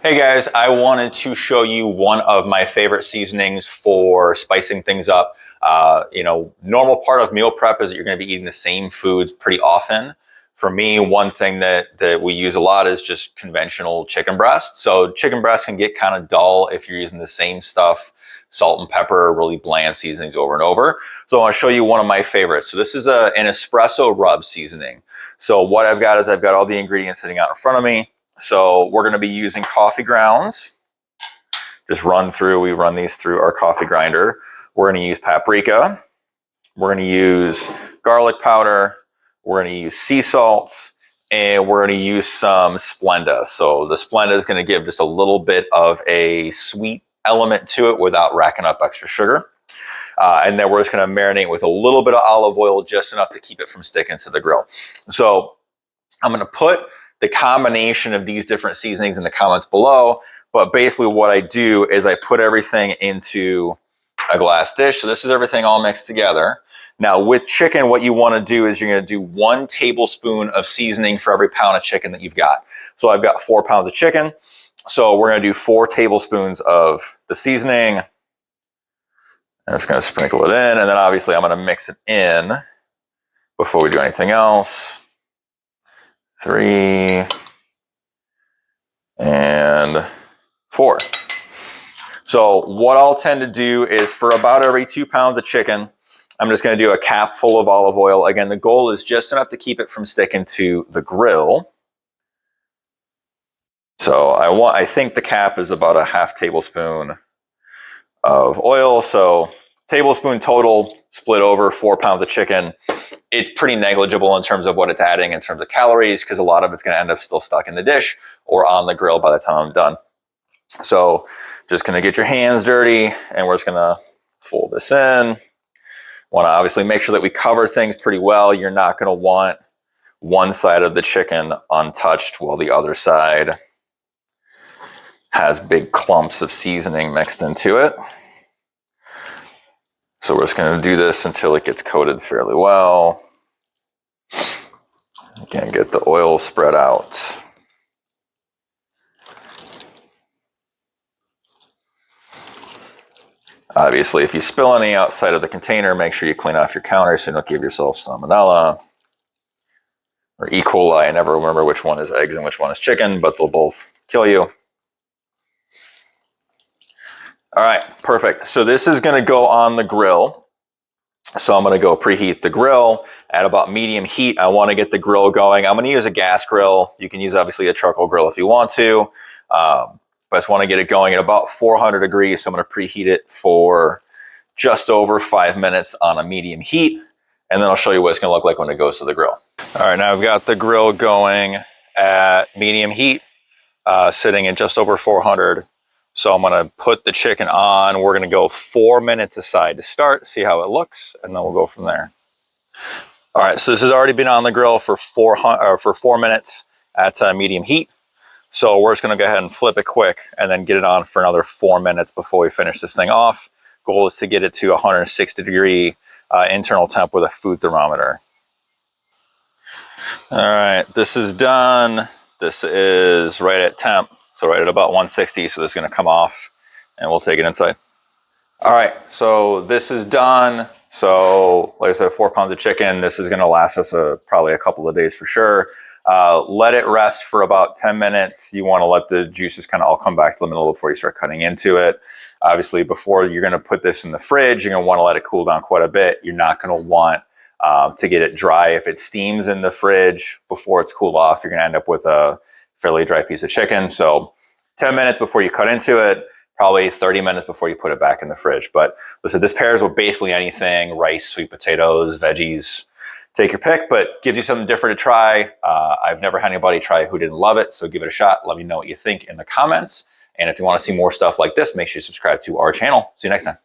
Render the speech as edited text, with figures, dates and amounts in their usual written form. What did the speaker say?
Hey guys, I wanted to show you one of my favorite seasonings for spicing things up. Normal part of meal prep is that you're going to be eating the same foods pretty often. For me, one thing that we use a lot is just conventional chicken breast. So chicken breast can get kind of dull if you're using the same stuff, salt and pepper, really bland seasonings over and over. So I want to show you one of my favorites. So this is an espresso rub seasoning. So what I've got is I've got all the ingredients sitting out in front of me. So we're going to be using coffee grounds. We run these through our coffee grinder. We're going to use paprika. We're going to use garlic powder. We're going to use sea salts. And we're going to use some Splenda. So the Splenda is going to give just a little bit of a sweet element to it without racking up extra sugar. And then we're just going to marinate with a little bit of olive oil, just enough to keep it from sticking to the grill. So I'm going to put the combination of these different seasonings in the comments below. But basically what I do is I put everything into a glass dish. So this is everything all mixed together. Now with chicken, what you want to do is you're going to do 1 tablespoon of seasoning for every pound of chicken that you've got. So I've got 4 pounds of chicken. So we're going to do 4 tablespoons of the seasoning. I'm just going to sprinkle it in. And then obviously I'm going to mix it in before we do anything else. 3 and 4. So what I'll tend to do is for about every 2 pounds of chicken, I'm just going to do a cap full of olive oil. Again, the goal is just enough to keep it from sticking to the grill. So I think the cap is about a ½ tablespoon of oil. So tablespoon total, split over 4 pounds of chicken. It's pretty negligible in terms of what it's adding in terms of calories, because a lot of it's going to end up still stuck in the dish or on the grill by the time I'm done. So just going to get your hands dirty, and we're just going to fold this in. Want to obviously make sure that we cover things pretty well. You're not going to want one side of the chicken untouched while the other side has big clumps of seasoning mixed into it. So we're just going to do this until it gets coated fairly well. Again, get the oil spread out. Obviously, if you spill any outside of the container, make sure you clean off your counter so you don't give yourself salmonella or E. coli. I never remember which one is eggs and which one is chicken, but they'll both kill you. All right, perfect. So this is going to go on the grill. So I'm going to go preheat the grill at about medium heat. I want to get the grill going. I'm going to use a gas grill. You can use obviously a charcoal grill if you want to. But I just want to get it going at about 400 degrees. So I'm going to preheat it for just over 5 minutes on a medium heat. And then I'll show you what it's going to look like when it goes to the grill. All right, now I've got the grill going at medium heat, sitting at just over 400. So I'm going to put the chicken on. We're going to go 4 minutes aside to start, see how it looks, and then we'll go from there. All right, so this has already been on the grill for 4 minutes at medium heat. So we're just going to go ahead and flip it quick and then get it on for another 4 minutes before we finish this thing off. Goal is to get it to 160 degree internal temp with a food thermometer. All right, this is done. This is right at temp. So right at about 160, so this is going to come off and we'll take it inside. All right, so this is done. So like I said, 4 pounds of chicken. This is going to last us probably a couple of days for sure. Let it rest for about 10 minutes. You want to let the juices kind of all come back to the middle before you start cutting into it. Obviously, before you're going to put this in the fridge, you're going to want to let it cool down quite a bit. You're not going to want to get it dry. If it steams in the fridge before it's cooled off, you're going to end up with a fairly dry piece of chicken. So 10 minutes before you cut into it, probably 30 minutes before you put it back in the fridge. But listen, this pairs with basically anything: rice, sweet potatoes, veggies, take your pick, but gives you something different to try. I've never had anybody try who didn't love it. So give it a shot. Let me know what you think in the comments. And if you want to see more stuff like this, make sure you subscribe to our channel. See you next time.